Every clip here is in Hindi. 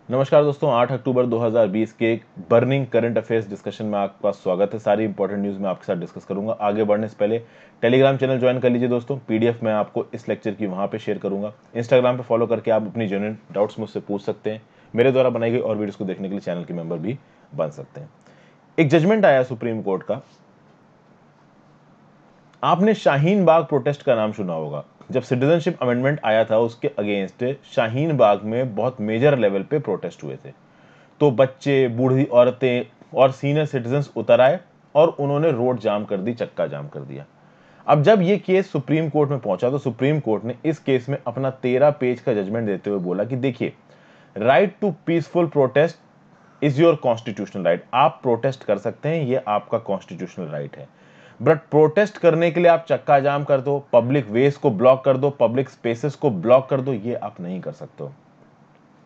नमस्कार दोस्तों, 8 अक्टूबर 2020 के एक बर्निंग करंट अफेयर्स डिस्कशन में आपका स्वागत है। सारी इंपॉर्टेंट न्यूज़ मैं आपके साथ डिस्कस करूंगा। आगे बढ़ने से पहले टेलीग्राम चैनल ज्वाइन कर लीजिए दोस्तों। पीडीएफ मैं आपको इस लेक्चर की वहां पे शेयर करूंगा। इंस्टाग्राम पे फॉलो करके आप अपनी जेन्युइन डाउट्स मुझसे पूछ सकते हैं। मेरे द्वारा बनाई गई और वीडियोस को देखने के लिए चैनल के मेंबर भी बन सकते हैं। एक जजमेंट आया सुप्रीम कोर्ट का। आपने शाहीन बाग प्रोटेस्ट का नाम सुना होगा। जब सिटीजनशिप अमेंडमेंट आया था उसके अगेंस्ट शाहीन बाग में बहुत मेजर लेवल पे प्रोटेस्ट हुए थे। तो बच्चे, बूढ़ी औरतें और सीनियर सिटीजन्स उतर आए और उन्होंने रोड जाम कर दी, चक्का जाम कर दिया। अब जब ये केस सुप्रीम कोर्ट में पहुंचा तो सुप्रीम कोर्ट ने इस केस में अपना 13 पेज का जजमेंट देते हुए बोला कि देखिए, right to peaceful protest is your constitutional right. आप प्रोटेस्ट कर सकते हैं, ये आपका कॉन्स्टिट्यूशनल राइट है। बट प्रोटेस्ट करने के लिए आप चक्का जाम कर दो, पब्लिक वेज को ब्लॉक कर दो, पब्लिक स्पेसेस को ब्लॉक कर दो, ये आप नहीं कर सकते हो।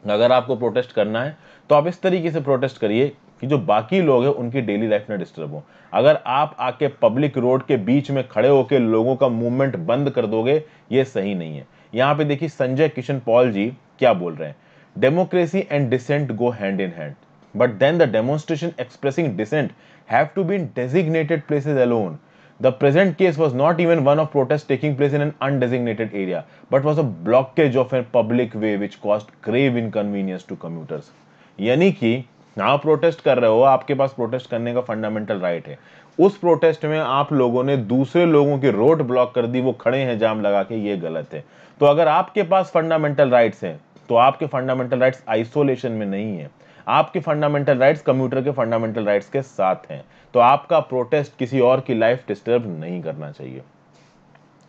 अगर आपको प्रोटेस्ट करना है तो आप इस तरीके से प्रोटेस्ट करिए कि जो बाकी लोग हैं उनकी डेली लाइफ में डिस्टर्ब हो। अगर आप आके पब्लिक रोड के बीच में खड़े होकर लोगों का मूवमेंट बंद कर दोगे, ये सही नहीं है। यहां पे देखिए संजय किशन पॉल जी क्या बोल रहे हैं। Democracy and dissent go hand in hand, but then the demonstration expressing dissent have to be in designated places alone. The present case was not even one of protest taking place in an undesignated area, but was a blockage of a public way which caused grave inconvenience to commuters. यानी कि आप प्रोटेस्ट कर रहे हो, आपके पास प्रोटेस्ट करने का फंडामेंटल राइट है। उस प्रोटेस्ट में आप लोगों ने दूसरे लोगों की रोड ब्लॉक कर दी, वो खड़े हैं जाम लगा के, ये गलत है। तो अगर आपके पास फंडामेंटल राइट्स हैं तो आपके फंडामेंटल राइट्स आइसोलेशन में नहीं है। आपके फंडामेंटल राइट्स कंप्यूटर के फंडामेंटल राइट्स के साथ हैं। तो आपका प्रोटेस्ट किसी और की लाइफ डिस्टर्ब नहीं करना चाहिए।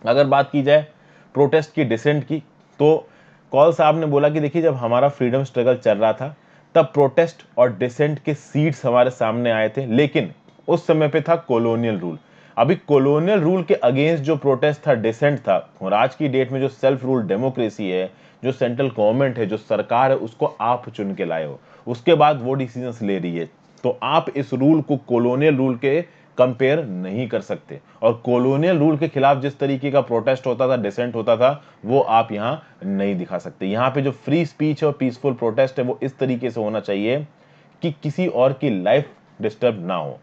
अगर बात की जाए प्रोटेस्ट की, डिसेंट की, तो कॉल साहब ने बोला कि देखिए, जब हमारा फ्रीडम स्ट्रगल चल रहा था तब प्रोटेस्ट और डिसेंट के सीट्स हमारे सामने आए थे, लेकिन उस समय पे था कॉलोनियल रूल। अभी कॉलोनियल रूल के अगेंस्ट जो प्रोटेस्ट था, डिसेंट था, और आज की डेट में जो सेल्फ रूल डेमोक्रेसी है, जो सेंट्रल गवर्नमेंट है, जो सरकार है, उसको आप चुन के लाए हो, उसके बाद वो डिसीजंस ले रही है। तो आप इस रूल को कॉलोनियल रूल के कंपेयर नहीं कर सकते। और कॉलोनियल रूल के खिलाफ जिस तरीके का प्रोटेस्ट होता था, डिसेंट होता था, वो आप यहां नहीं दिखा सकते। यहां पे जो फ्री स्पीच और पीसफुल प्रोटेस्ट है वो इस तरीके से होना चाहिए कि किसी और की लाइफ डिस्टर्ब ना हो।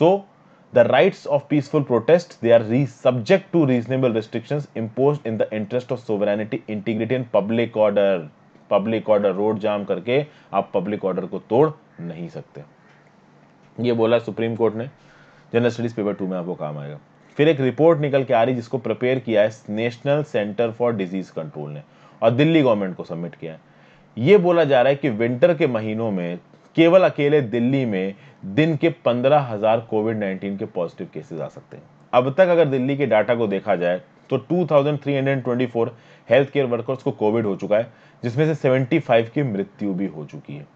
So the rights of peaceful protest, they are subject to reasonable restrictions imposed in the interest of sovereignty, integrity and public order. Public order, road jam करके आप पब्लिक ऑर्डर को तोड़ नहीं सकते। ये बोला सुप्रीम कोर्ट ने। जनरल स्टडीज पेपर 2 में आपको काम आएगा। फिर एक रिपोर्ट निकल के आ रही जिसको प्रिपेयर किया है national centre for disease control ने और दिल्ली गवर्नमेंट को सबमिट किया है। ये बोला जा रहा है कि विंटर के महीनों में केवल अकेले दिल्ली में दिन के 15,000 कोविड-19 के पॉजिटिव केसेस आ सकते हैं। अब तक अगर दिल्ली के डाटा को देखा जाए तो 2324 हेल्थ केयर वर्कर्स को कोविड हो चुका है, जिसमें से 75 की मृत्यु भी हो चुकी है।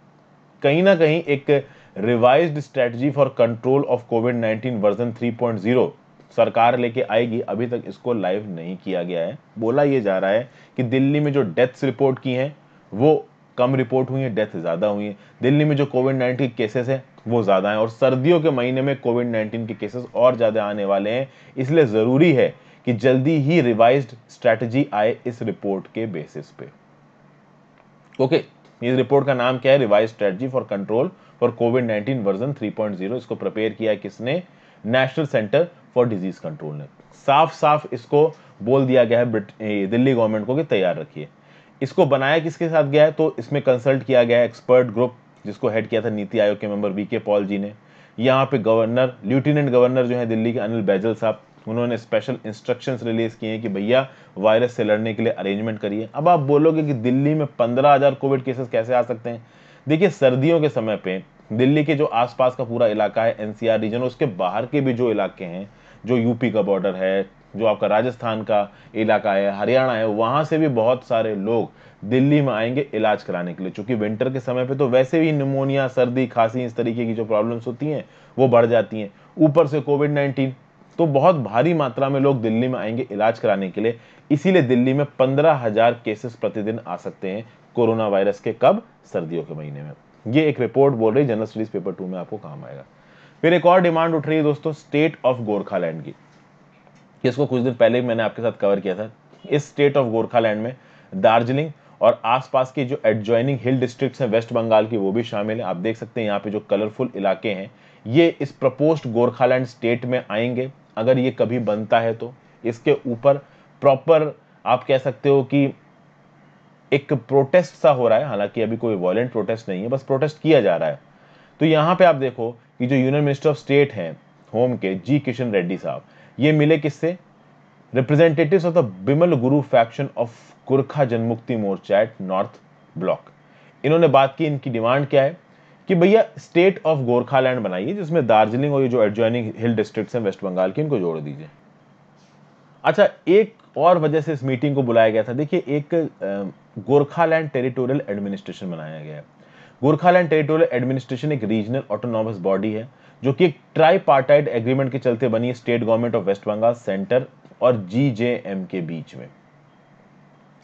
कहीं ना कहीं एक revised strategy for control of covid version 3.0 सरकार लेके आएगी। अभी तक इसको लाइव नहीं किया गया है। बोला यह जा रहा है कि दिल्ली में जो डेथ्स रिपोर्ट की हैं वो कम रिपोर्ट हुई है, डेथ ज्यादा हुई है। दिल्ली में जो कोविड-19 केसेस है वो ज्यादा है और सर्दियों के महीने में कोविड-19 के केसेस और ज्यादा आने वाले हैं। इसलिए जरूरी है कि जल्दी ही रिवाइज्ड स्ट्रेटजी आए इस रिपोर्ट के बेसिस पे। ओके, इस रिपोर्ट का नाम क्या है? Revise strategy for control for covid version 3.0। इसको प्रिपेयर किया है किसने? National centre for disease control ने। साफ साफ इसको बोल दिया गया है दिल्ली गवर्नमेंट को कि तैयार रखिए। इसको बनाया किसके साथ गया है? तो इसमें कंसल्ट किया गया है एक्सपर्ट ग्रुप, जिसको हेड किया था नीति आयोग के मेंबर वीके पॉल जी ने। यहाँ पे गवर्नर, लेफ्टिनेंट गवर्नर जो है दिल्ली के अनिल बैजल साहब, उन्होंने स्पेशल इंस्ट्रक्शंस रिलीज किए हैं कि भैया वायरस से लड़ने के लिए अरेंजमेंट करिए। अब आप बोलोगे कि दिल्ली में 15,000 कोविड केसेस कैसे आ सकते हैं? देखिए, सर्दियों के समय पे दिल्ली के जो आसपास का पूरा इलाका है, एनसीआर रीजन, उसके बाहर के भी जो इलाके हैं, जो यूपी का बॉर्डर है, जो आपका राजस्थान का इलाका है, हरियाणा है, वहां से भी बहुत सारे लोग दिल्ली में आएंगे इलाज कराने के लिए। क्योंकि विंटर के समय पे तो वैसे भी निमोनिया, सर्दी, खांसी, इस तरीके की जो प्रॉब्लम्स होती हैं वो बढ़ जाती हैं। ऊपर से कोविड-19, तो बहुत भारी मात्रा में लोग दिल्ली में आएंगे इलाज कराने के लिए। इसीलिए दिल्ली में 15,000 केसेस प्रतिदिन आ सकते हैं कोरोना वायरस के। कब? सर्दियों के महीने में। ये एक रिपोर्ट बोल रही है, जनरल स्टडीज पेपर 2 में आपको काम आएगा। फिर एक और डिमांड उठ रही है दोस्तों, स्टेट ऑफ गोरखालैंड की। इसको कुछ दिन पहले मैंने आपके साथ कवर किया था। इस स्टेट ऑफ गोरखालैंड में दार्जिलिंग और आसपास के जो एडजॉइनिंग हिल डिस्ट्रिक्ट्स हैं वेस्ट बंगाल की वो भी शामिल है। आप देख सकते हैं यहाँ पे जो कलरफुल इलाके हैं ये इस प्रपोज्ड गोरखालैंड स्टेट में आएंगे अगर ये कभी बनता है तो। इसके ऊपर प्रॉपर आप कह सकते हो कि एक प्रोटेस्ट सा हो रहा है, हालांकि अभी कोई वॉयलेंट प्रोटेस्ट नहीं है, बस प्रोटेस्ट किया जा रहा है। तो यहाँ पे आप देखो कि जो यूनियन मिनिस्टर ऑफ स्टेट हैं होम के जी किशन रेड्डी साहब, ये मिले किससे, representatives of the Bimal Gurung faction of Gorkha Janmukti Morcha at North Block. इन्होंने बात की, इनकी डिमांड क्या है कि भैया स्टेट ऑफ गोरखालैंड बनाइए जिसमें दार्जिलिंग और ये जो एडजॉइनिंग हिल डिस्ट्रिक्ट्स हैं वेस्ट बंगाल के इनको जोड़ दीजिए। अच्छा, एक और वजह से इस मीटिंग को बुलाया गया था, देखिए एक गोरखालैंड टेरिटोरियल एडमिनिस्ट्रेशन बनाया गया है। गोरखालैंड टेरिटोरियल एडमिनिस्ट्रेशन एक रीजनल ऑटोनॉमस बॉडी है जो कि एक ट्राईपार्टाइट एग्रीमेंट के चलते बनी है state government of West Bengal, centre और जीजेएम के बीच में।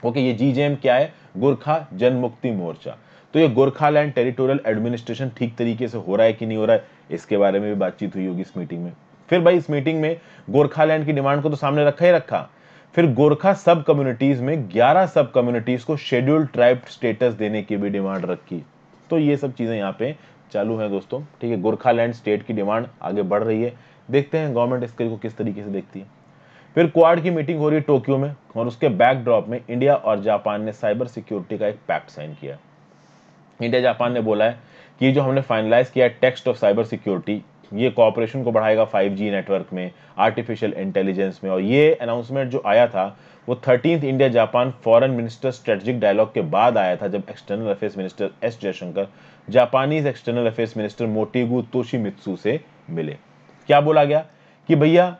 ओके, ये जीजेएम क्या है, गोरखा जनमुक्ति मोर्चा। तो ये गोरखालैंड टेरिटोरियल एडमिनिस्ट्रेशन ठीक तरीके से हो रहा है कि नहीं हो रहा है, इसके बारे में भी बातचीत हुई होगी इस मीटिंग में। फिर भाई इस मीटिंग में गोरखालैंड की डिमांड को तो सामने रखा ही रखा, फिर गोरखा सब कम्युनिटीज में 11 सब कम्युनिटीज को शेड्यूल्ड ट्राइब स्टेटस देने की भी डिमांड रखी। तो ये सब चीजें यहाँ पे चालू है दोस्तों, ठीक है। गोरखालैंड स्टेट की डिमांड आगे बढ़ रही है, देखते हैं गवर्नमेंट इसको किस तरीके से देखती है। फिर क्वाड की मीटिंग हो रही है टोक्यो में और उसके बैकड्रॉप में इंडिया और जापान ने साइबर सिक्योरिटी का एक पैक्ट साइन किया। इंडिया जापान ने बोला है कि जो हमने फाइनलाइज किया है टेक्स्ट ऑफ साइबर सिक्योरिटी, ये कोऑपरेशन को बढ़ाएगा 5G नेटवर्क में, आर्टिफिशियल इंटेलिजेंस में। और ये अनाउंसमेंट जो आया था वो 13th India Japan foreign minister strategic dialogue के बाद आया था, जब external affairs minister S Jaishankar Japanese external affairs minister Motegi Toshimitsu से मिले। क्या बोला गया कि भैया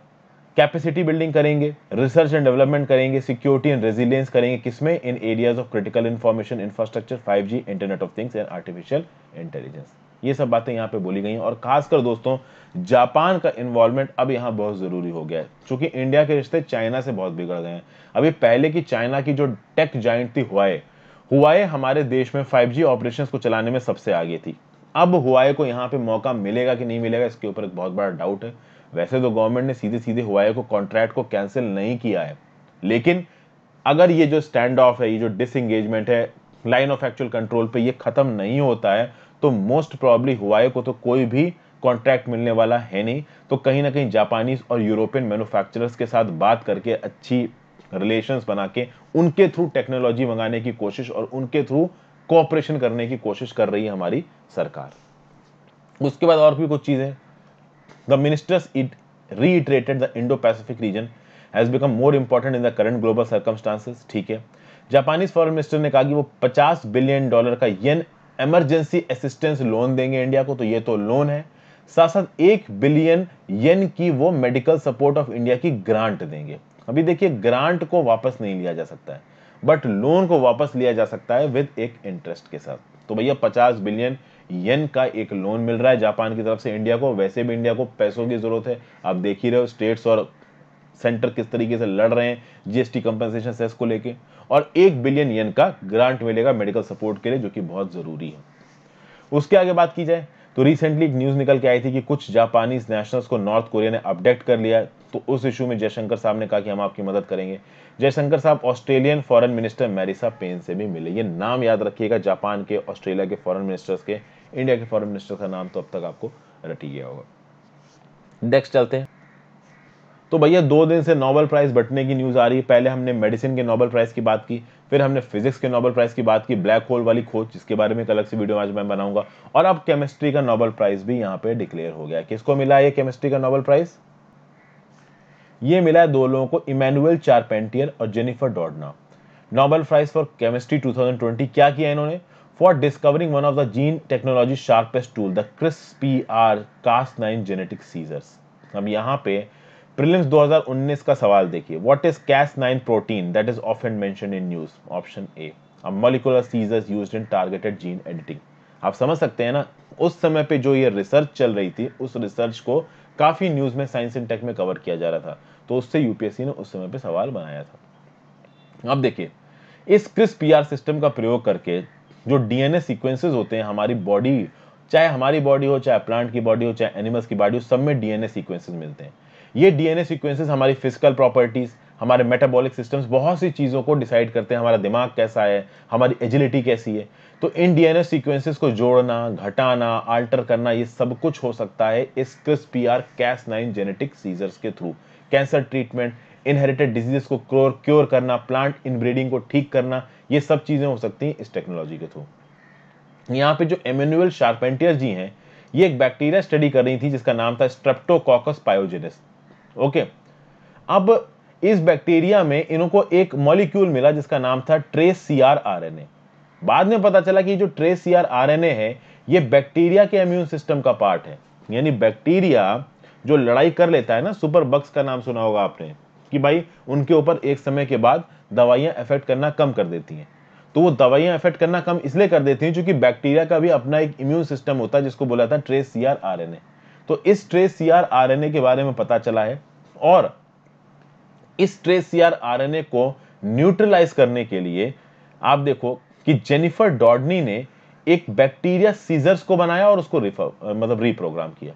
कैपेसिटी बिल्डिंग करेंगे, रिसर्च एंड डेवलपमेंट करेंगे, सिक्योरिटी एंड रेजिलियंस करेंगे, किसमें, in areas of critical information infrastructure, 5G, internet of things and artificial intelligence. ये सब बातें यहाँ पे बोली गई हैं। और खासकर दोस्तों जापान का इन्वॉल्वमेंट अब यहाँ बहुत जरूरी हो गया है, क्योंकि इंडिया के रिश्ते चाइना से बहुत बिगड़ गए हैं। अभी पहले की चाइना की जो टेक जाइंट थी हुआए हमारे देश में 5G ऑपरेशंस को चलाने में सबसे आगे थी। अब हुआए को यहाँ पे मौका मिलेगा कि नहीं मिलेगा, इसके ऊपर एक बहुत बड़ा डाउट है। वैसे तो गवर्नमेंट ने सीधे सीधे हुआए को कॉन्ट्रैक्ट को कैंसिल नहीं किया है, लेकिन अगर ये जो स्टैंड ऑफ है, ये जो डिसएंगेजमेंट है लाइन ऑफ एक्चुअल कंट्रोल पे, ये खत्म नहीं होता है तो मोस्ट प्रोबेबली हुआए को तो कोई भी कॉन्ट्रैक्ट मिलने वाला है नहीं। तो कहीं ना कहीं जापानीज और यूरोपियन मैन्युफैक्चरर्स के साथ बात करके अच्छी रिलेशंस बना के उनके थ्रू टेक्नोलॉजी मंगाने की कोशिश और उनके थ्रू कोऑपरेशन करने की कोशिश कर रही है हमारी सरकार। उसके बाद और भी कुछ चीजें, the ministers reiterated the Indo-Pacific region has become more important in the current global circumstances। ठीक है, जापानीज फॉरेन मिनिस्टर ने कहा कि वो $50 बिलियन का येन इमरजेंसी असिस्टेंस लोन देंगे इंडिया को, तो ये तो लोन है, साथ साथ 1 बिलियन येन की वो मेडिकल सपोर्ट ऑफ इंडिया की ग्रांट देंगे। अभी देखिए ग्रांट को वापस नहीं लिया जा सकता है, बट लोन को वापस लिया जा सकता है विद एक इंटरेस्ट के साथ। तो भैया 50 बिलियन येन का एक लोन मिल रहा है जापान की तरफ से इंडिया को। वैसे भी इंडिया को पैसों की जरूरत है, आप देख ही रहे हो स्टेट्स और सेंटर किस तरीके से लड़ रहे हैं जीएसटी कंपनसेशन सेस को लेके। और 1 बिलियन येन का ग्रांट मिलेगा मेडिकल सपोर्ट के लिए, जो कि बहुत जरूरी है। उसके आगे बात की जाए तो रिसेंटली एक न्यूज निकल के आई थी कि कुछ जापानीज नेशनल्स को नॉर्थ कोरिया ने अपडेट कर लिया है। तो उस इशू में जयशंकर साहब ने कहा कि हम आपकी मदद करेंगे। जयशंकर साहब ऑस्ट्रेलियन फॉरेन मिनिस्टर मैरिसा पेन से भी मिले। ये नाम याद रखिएगा, जापान के, ऑस्ट्रेलिया के फॉरेन मिनिस्टर्स के, इंडिया के फॉरेन मिनिस्टर का नाम तो अब तक आपको रट ही गया होगा। नेक्स्ट चलते हैं। तो भैया 2 दिन से नोबेल प्राइज बंटने की न्यूज आ रही है। पहले हमने मेडिसिन के नोबेल प्राइज की बात की, फिर हमने फिजिक्स के नोबेल प्राइज की बात की, ब्लैक होल वाली खोज जिसके बारे में एक अलग से वीडियो आज मैं बनाऊंगा। और अब केमिस्ट्री का नोबेल प्राइज भी यहाँ पे डिक्लेयर हो गया। किसको मिला है ये केमिस्ट्री का नोबेल प्राइज? ये मिला है 2 लोगों को, इमैनुअल चारपेंटियर और Jennifer Doudna. Nobel prize for chemistry 2020। क्या किया इन्होंने? For discovering one of the gene technology sharpest tool, the CRISPR-Cas9 genetic scissors. अब यहाँ पे प्रीलिम्स 2019 का सवाल देखिए, what is Cas9 protein that is often mentioned in news? Option A, a molecular scissors used in targeted gene editing. आप समझ सकते हैं ना, उस समय पे जो ये रिसर्च चल रही थी, उस रिसर्च को काफी न्यूज में, साइंस एंड टेक में कवर किया जा रहा था, तो उससे यूपीएससी ने उस समय पे सवाल बनाया था। अब देखिए, इस CRISPR सिस्टम का प्रयोग करके जो डीएनए सीक्वेंसेस होते हैं हमारी बॉडी, चाहे हमारी बॉडी हो, चाहे प्लांट की बॉडी हो, चाहे एनिमल्स की बॉडी हो, सब में डीएनए सीक्वेंसेस मिलते हैं। ये डीएनए सीक्वेंसेस हमारी फिजिकल प्रॉपर्टीज, हमारे मेटाबॉलिक सिस्टम्स, बहुत सी चीज़ों को डिसाइड करते हैं, हमारा दिमाग कैसा है, हमारी एजिलिटी कैसी है। तो इन डीएनए सीक्वेंसेस को जोड़ना, घटाना, अल्टर करना, ये सब कुछ हो सकता है इस CRISPR-Cas9 जेनेटिक सीजर्स के through. Cancer treatment, inherited diseases को क्योर करना, प्लांट इनब्रीडिंग को ठीक करना, ये सब चीज़ें हो सकती हैं इस टेक्नोलॉजी के थ्रू। यहाँ पे जो एमेनुअल शार्पेंटियर जी हैं, ये एक बैक्टीरिया स्टडी कर रही थी जिसका नाम था स्ट्रेप्टोकोकस पायोजेनिस। ओके, अब इस बैक्टीरिया में इनको एक मॉलिक्यूल मिला जिसका नाम था ट्रेस CRRNA। बाद में पता चला कि जो ट्रेस CRRNA है, ये बैक्टीरिया के इम्यून सिस्टम का पार्ट है। यानी बैक्टीरिया जो लड़ाई कर लेता है ना, सुपर बग्स का नाम सुना होगा आपने, कि भाई उनके ऊपर एक समय के बाद दवाइयां इफेक्ट करना कम कर देती हैं। तो वो दवाइयां इफेक्ट करना कम इसलिए कर देती हैं क्योंकि बैक्टीरिया का भी अपना एक इम्यून सिस्टम होता है जिसको बोला था ट्रेस CRRNA। तो इस ट्रेस CRRNA के बारे में पता चला है, और इस ट्रेस CRRNA को न्यूट्रलाइज करने के लिए आप देखो कि जेनिफर डॉडनी ने एक बैक्टीरिया सीजर्स को बनाया और उसको रीप्रोग्राम किया।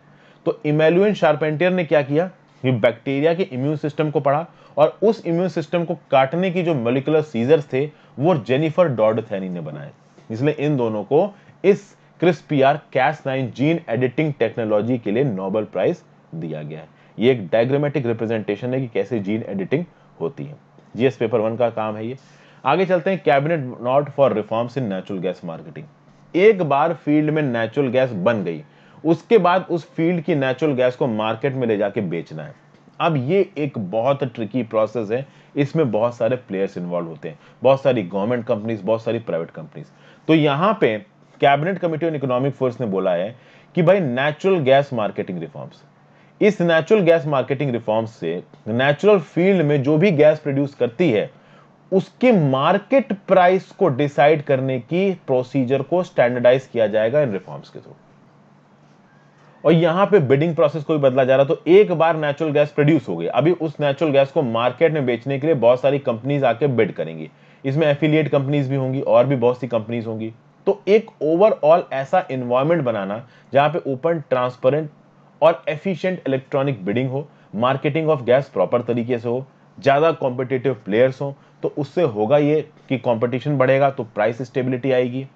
तो इमैनुअल शार्पेंटियर ने क्या किया कि बैक्टीरिया के इम्यून सिस्टम को पढ़ा, और उस इम्यून सिस्टम को काटने की जो मॉलिक्यूलर सीजर्स थे वो जेनिफर डॉडथेनी ने बनाए। इसलिए इन दोनों को इस CRISPR-Cas9 जीन एडिटिंग टेक्नोलॉजी के लिए नोबेल प्राइज दिया गया है। ये एक डायग्रामेटिक रिप्रेजेंटेशन है कि कैसे जीन एडिटिंग होती है। जीएस पेपर 1 का काम है ये। आगे चलते हैं, cabinet note for reforms in natural gas marketing. एक बार फील्ड में नेचुरल गैस बन गई, उसके बाद उस फील्ड की नेचुरल गैस को मार्केट में ले जाके बेचना है। अब ये एक बहुत ट्रिकी प्रोसेस है, इसमें बहुत सारे प्लेयर्स इन्वॉल्व होते हैं, बहुत सारी गवर्नमेंट कंपनीज, बहुत सारी प्राइवेट कंपनीज। तो यहां पे cabinet committee on economic force ने बोला है कि भाई नेचुरल गैस मार्केटिंग रिफॉर्म्स, इस नेचुरल गैस मार्केटिंग रिफॉर्म्स से नेचुरल फील्ड में जो भी गैस प्रोड्यूस करती है उसके मार्केट प्राइस को डिसाइड करने की प्रोसीजर को स्टैंडर्डाइज किया जाएगा इन रिफॉर्म्स के थ्रू। और यहां पे बिडिंग प्रोसेस को भी बदला जा रहा है। तो एक बार नेचुरल गैस प्रोड्यूस हो गई, अभी उस नेचुरल गैस को मार्केट में बेचने के लिए बहुत सारी कंपनीज आके बिड करेंगी। इसमें एफिलिएट कंपनीज भी होंगी और भी बहुत सी कंपनीज होंगी। तो एक ओवरऑल ऐसा एनवायरनमेंट बनाना जहां पे ओपन, ट्रांसपेरेंट और एफिशिएंट इलेक्ट्रॉनिक बिडिंग हो, मार्केटिंग ऑफ गैस प्रॉपर तरीके से हो, ज्यादा कॉम्पिटिटिव प्लेयर्स हो, तो उससे होगा ये कि कंपटीशन बढ़ेगा तो प्राइस स्टेबिलिटी आएगी।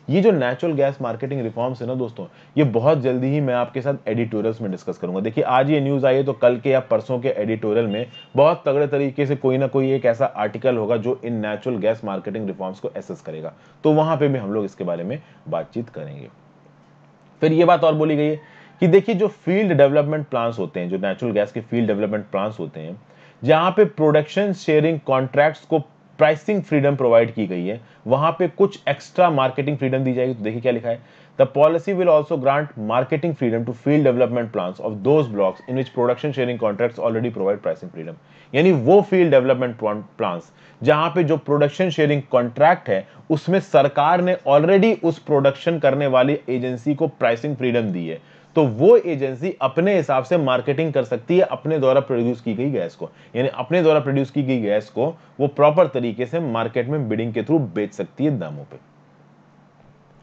ये जो नेचुरल गैस मार्केटिंग रिफॉर्म्स है ना दोस्तों, ये बहुत जल्दी ही मैं आपके साथ एडिटोरियल्स में डिस्कस करूंगा। देखिए आज ये न्यूज आई है तो कल के या परसों के एडिटोरियल में बहुत तगड़े तरीके से कोई ना कोई एक ऐसा आर्टिकल होगा जो in natural gas marketing reforms को एसेस करेगा। तो वहां पे भी हम लोग इसके बारे में बातचीत करेंगे। फिर ये बात और बोली गई है कि देखिए जो फील्ड डेवलपमेंट प्लान्स होते हैं, जो नेचुरल गैस के फील्ड डेवलपमेंट प्लान्स होते हैं, जहां पे प्रोडक्शन शेयरिंग कॉन्ट्रैक्ट्स को प्राइसिंग फ्रीडम प्रोवाइड की गई है, वहां पे कुछ एक्स्ट्रा मार्केटिंग फ्रीडम दी जाएगी। तो देखिए क्या लिखा है, the policy will also grant marketing freedom to field development plans of those blocks in which production sharing contracts already provide pricing freedom. यानी वो फील्ड डेवलपमेंट प्लान्स जहां पे जो प्रोडक्शन शेयरिंग कॉन्ट्रैक्ट है उसमें सरकार ने ऑलरेडी उस प्रोडक्शन करने वाली एजेंसी को प्राइसिंग फ्रीडम दी है, तो वो एजेंसी अपने हिसाब से मार्केटिंग कर सकती है अपने द्वारा प्रोड्यूस की गई गैस को। यानी अपने द्वारा प्रोड्यूस की गई गैस को वो प्रॉपर तरीके से मार्केट में बिडिंग के थ्रू बेच सकती है दामों पे।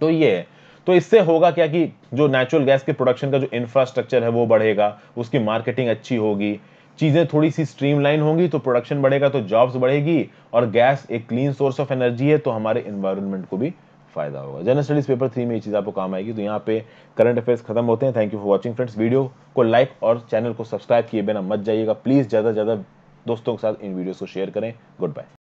तो ये है, तो इससे होगा क्या कि जो नेचुरल गैस के प्रोडक्शन का जो इंफ्रास्ट्रक्चर है वो बढ़ेगा, उसकी मार्केटिंग अच्छी होगी, चीजें थोड़ी सी स्ट्रीमलाइन होंगी तो प्रोडक्शन बढ़ेगा, तो जॉब्स बढ़ेगी, और गैस एक क्लीन सोर्स ऑफ एनर्जी है तो हमारे एनवायरनमेंट को भी फायदा होगा। जनरल स्टडीज पेपर 3 में ये चीज आपको काम आएगी। तो यहाँ पे करंट अफेयर्स खत्म होते हैं। Thank you for watching friends. Video को लाइक और चैनल को सब्सक्राइब किए बिना मत जाइएगा प्लीज। ज्यादा से ज्यादा दोस्तों के साथ इन वीडियोस को शेयर करें। Good bye.